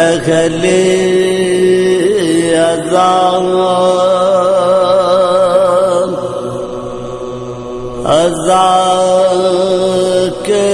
اخلی ازان کے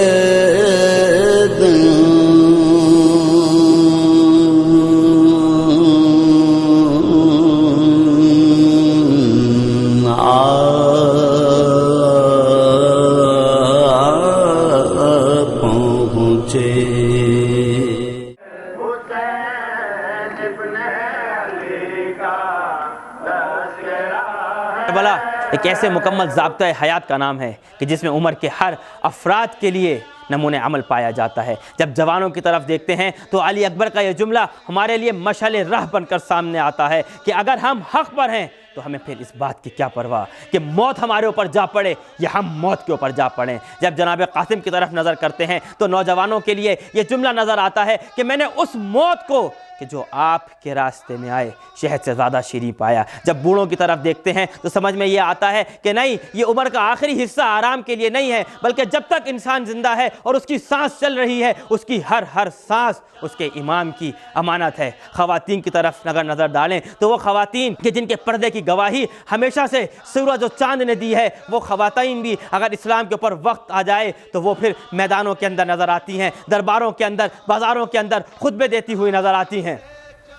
کربلا ایک ایسے مکمل ضابطۂ حیات کا نام ہے کہ جس میں عمر کے ہر افراد کے لیے نمونہ عمل پایا جاتا ہے۔ جب جوانوں کی طرف دیکھتے ہیں تو علی اکبر کا یہ جملہ ہمارے لیے مشعل راہ بن کر سامنے آتا ہے کہ اگر ہم حق پر ہیں تو ہمیں پھر اس بات کی کیا پرواہ کہ موت ہمارے اوپر جا پڑے یا ہم موت کے اوپر جا پڑیں۔ جب جناب قاسم کی طرف نظر کرتے ہیں تو نوجوانوں کے لیے یہ جملہ نظر آتا ہے کہ میں نے اس موت کو کہ جو آپ کے راستے میں آئے شہد سے زیادہ شیریں پایا۔ جب بوڑھوں کی طرف دیکھتے ہیں تو سمجھ میں یہ آتا ہے کہ نہیں، یہ عمر کا آخری حصہ آرام کے لیے نہیں ہے، بلکہ جب تک انسان زندہ ہے اور اس کی سانس چل رہی ہے، اس کی ہر سانس اس کے امام کی امانت ہے۔ خواتین کی طرف اگر نظر ڈالیں تو وہ خواتین کہ جن کے پردے کی گواہی ہمیشہ سے سورج و چاند نے دی ہے، وہ خواتین بھی اگر اسلام کے اوپر وقت آ جائے تو وہ پھر میدانوں کے اندر نظر آتی ہیں، درباروں کے اندر، بازاروں کے اندر خطبے دیتی ہوئی نظر آتی ہیں۔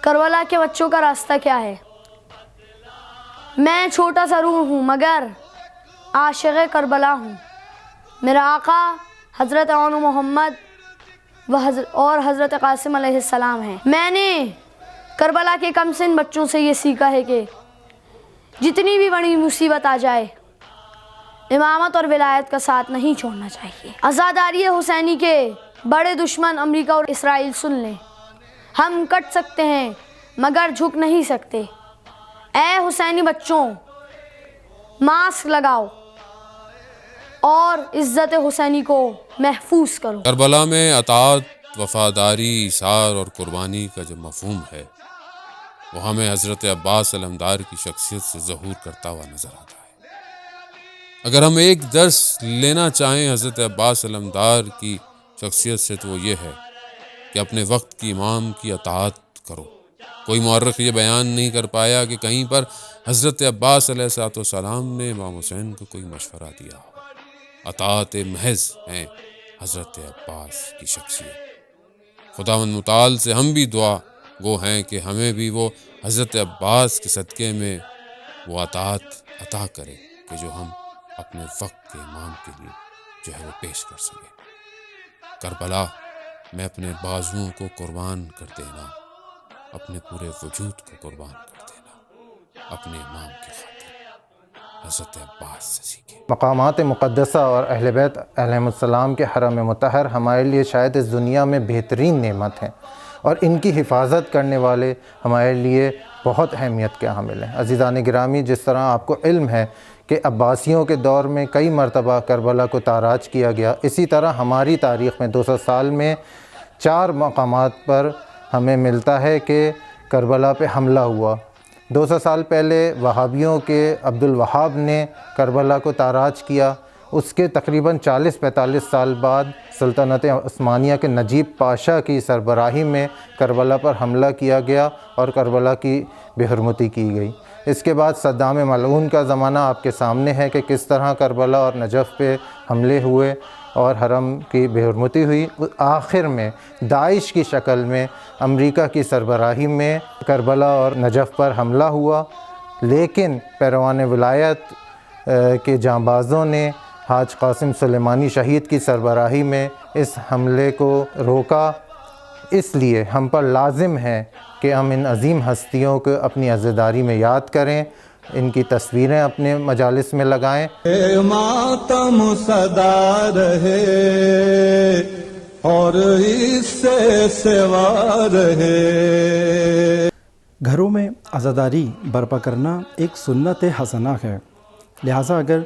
کربلا کے بچوں کا راستہ کیا ہے؟ میں چھوٹا سا روح ہوں مگر عاشق کربلا ہوں۔ میرا آقا حضرت عون محمد اور حضرت قاسم علیہ السلام ہیں۔ میں نے کربلا کے کم سن بچوں سے یہ سیکھا ہے کہ جتنی بھی بڑی مصیبت آ جائے امامت اور ولایت کا ساتھ نہیں چھوڑنا چاہیے۔ عزاداری حسینی کے بڑے دشمن امریکہ اور اسرائیل سن لیں، ہم کٹ سکتے ہیں مگر جھک نہیں سکتے۔ اے حسینی بچوں، ماسک لگاؤ اور عزت حسینی کو محفوظ کرو۔ کربلا میں اطاعت، وفاداری، ایثار اور قربانی کا جو مفہوم ہے وہ ہمیں حضرت عباس علمدار کی شخصیت سے ظہور کرتا ہوا نظر آتا ہے۔ اگر ہم ایک درس لینا چاہیں حضرت عباس علمدار کی شخصیت سے تو وہ یہ ہے کہ اپنے وقت کی امام کی اطاعت کرو۔ کوئی مورخ یہ بیان نہیں کر پایا کہ کہیں پر حضرت عباس علیہ السلام نے امام حسین کو کوئی مشورہ دیا ہو۔ اطاعت محض ہیں حضرت عباس کی شخصیت۔ خداوند متعال سے ہم بھی دعا گو ہیں کہ ہمیں بھی وہ حضرت عباس کے صدقے میں وہ اطاعت عطا کرے کہ جو ہم اپنے وقت کے امام کے لیے جو ہے وہ پیش کر سکیں۔ کربلا میں اپنے بازوؤں کو قربان کر دینا، اپنے پورے وجود کو قربان کر دینا، اپنے امام کی خاطر حضرت عباس سے سیکھیں۔ مقامات مقدسہ اور اہل بیت علیہم السلام کے حرم مطہر ہمارے لیے شاید اس دنیا میں بہترین نعمت ہیں، اور ان کی حفاظت کرنے والے ہمارے لیے بہت اہمیت کے حامل ہیں۔ عزیزان گرامی، جس طرح آپ کو علم ہے کہ عباسیوں کے دور میں کئی مرتبہ کربلا کو تاراج کیا گیا، اسی طرح ہماری تاریخ میں 200 سال میں 4 مقامات پر ہمیں ملتا ہے کہ کربلا پہ حملہ ہوا۔ 200 سال پہلے وہابیوں کے عبد الوہاب نے کربلا کو تاراج کیا۔ اس کے تقریباً 40-45 سال بعد سلطنت عثمانیہ کے نجیب پاشا کی سربراہی میں کربلا پر حملہ کیا گیا اور کربلا کی بے حرمتی کی گئی۔ اس کے بعد صدام ملعون کا زمانہ آپ کے سامنے ہے کہ کس طرح کربلا اور نجف پہ حملے ہوئے اور حرم کی بے حرمتی ہوئی۔ آخر میں داعش کی شکل میں امریکہ کی سربراہی میں کربلا اور نجف پر حملہ ہوا، لیکن پیروان ولایت کے جانبازوں نے حاج قاسم سلیمانی شہید کی سربراہی میں اس حملے کو روکا۔ اس لیے ہم پر لازم ہے کہ ہم ان عظیم ہستیوں کو اپنی عزاداری میں یاد کریں، ان کی تصویریں اپنے مجالس میں لگائیں۔ ماتم صدا رہے اور اس سے سوا رہے۔ گھروں میں عزاداری برپا کرنا ایک سنت حسنہ ہے، لہٰذا اگر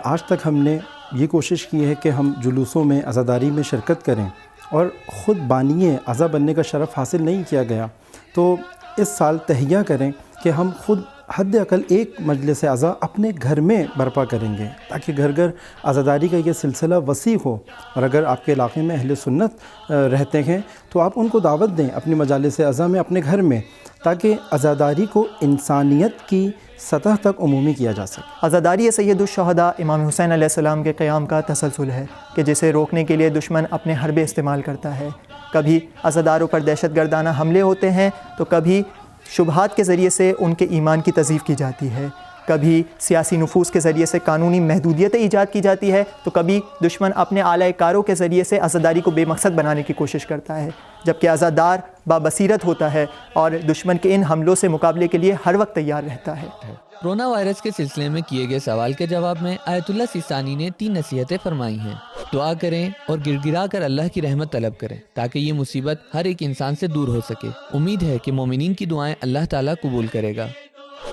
آج تک ہم نے یہ کوشش کی ہے کہ ہم جلوسوں میں عزاداری میں شرکت کریں اور خود بانی عزا بننے کا شرف حاصل نہیں کیا گیا، تو اس سال تہیہ کریں کہ ہم خود حد اقل ایک مجلس اعضا اپنے گھر میں برپا کریں گے تاکہ گھر گھر عزاداری کا یہ سلسلہ وسیع ہو. اور اگر آپ کے علاقے میں اہل سنت رہتے ہیں تو آپ ان کو دعوت دیں اپنی مجالس اعضا میں اپنے گھر میں، تاکہ عزاداری کو انسانیت کی سطح تک عمومی کیا جا سکے. عزاداری سید الشہداء امام حسین علیہ السلام کے قیام کا تسلسل ہے کہ جسے روکنے کے لیے دشمن اپنے حربے استعمال کرتا ہے. کبھی عزاداروں پر دہشت گردانہ حملے ہوتے ہیں تو کبھی شبہات کے ذریعے سے ان کے ایمان کی تضعیف کی جاتی ہے، کبھی سیاسی نفوذ کے ذریعے سے قانونی محدودیتیں ایجاد کی جاتی ہے، تو کبھی دشمن اپنے اعلی کاروں کے ذریعے سے عزاداری کو بے مقصد بنانے کی کوشش کرتا ہے، جبکہ عزادار بابصیرت ہوتا ہے اور دشمن کے ان حملوں سے مقابلے کے لیے ہر وقت تیار رہتا ہے. کرونا وائرس کے سلسلے میں کیے گئے سوال کے جواب میں آیت اللہ سیستانی نے 3 نصیحتیں فرمائی ہیں. دعا کریں اور گر گرا کر اللہ کی رحمت طلب کریں تاکہ یہ مصیبت ہر ایک انسان سے دور ہو سکے. امید ہے کہ مومنین کی دعائیں اللہ تعالیٰ قبول کرے گا.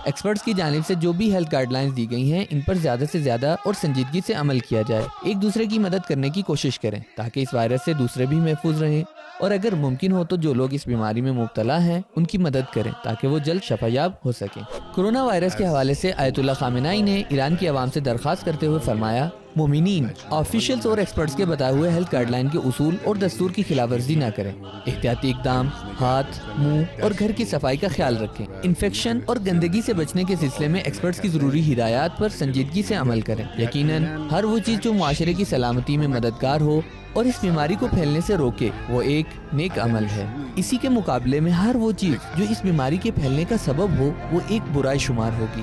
ایکسپرٹس کی جانب سے جو بھی ہیلتھ گائیڈ لائنز دی گئی ہیں ان پر زیادہ سے زیادہ اور سنجیدگی سے عمل کیا جائے. ایک دوسرے کی مدد کرنے کی کوشش کریں تاکہ اس وائرس سے دوسرے بھی محفوظ رہیں، اور اگر ممکن ہو تو جو لوگ اس بیماری میں مبتلا ہیں ان کی مدد کریں تاکہ وہ جلد شفایاب ہو سکیں. کرونا وائرس کے حوالے سے آیت اللہ خامنائی نے ایران کی عوام سے درخواست کرتے ہوئے فرمایا، مومنین آفیشلز اور ایکسپرٹس کے بتائے ہوئے ہیلتھ گائیڈ لائن کے اصول اور دستور کی خلاف ورزی نہ کریں. احتیاطی اقدام، ہاتھ، منہ اور گھر کی صفائی کا خیال رکھیں. انفیکشن اور گندگی سے بچنے کے سلسلے میں ایکسپرٹس کی ضروری ہدایات پر سنجیدگی سے عمل کریں. یقیناً ہر وہ چیز جو معاشرے کی سلامتی میں مددگار ہو اور اس بیماری کو پھیلنے سے روکے وہ ایک نیک عمل ہے. اسی کے مقابلے میں ہر وہ چیز جو اس بیماری کے پھیلنے کا سبب ہو وہ ایک برائی شمار ہوگی.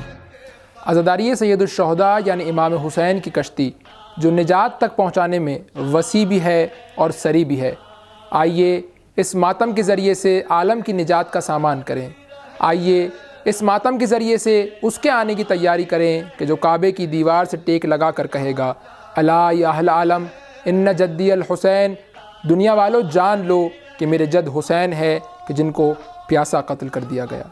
عزاداری سید الشہداء یعنی امام حسین کی کشتی جو نجات تک پہنچانے میں وسیع بھی ہے اور سری بھی ہے. آئیے اس ماتم کے ذریعے سے عالم کی نجات کا سامان کریں. آئیے اس ماتم کے ذریعے سے اس کے آنے کی تیاری کریں کہ جو کعبے کی دیوار سے ٹیک لگا کر کہے گا، الا یا اہل عالم ان جدی الحسین، دنیا والو جان لو کہ میرے جد حسین ہے کہ جن کو پیاسا قتل کر دیا گیا.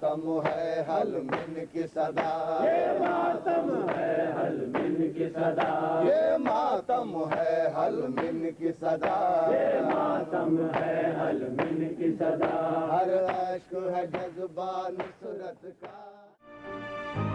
ماتم ہے حل من کی صدا، یہ ماتم ہے حل من کی صدا، یہ ماتم ہے حل من کی صدا، یہ ماتم ہے حل من کی صدا، ہر عشق ہے جذبہ نصرت کا.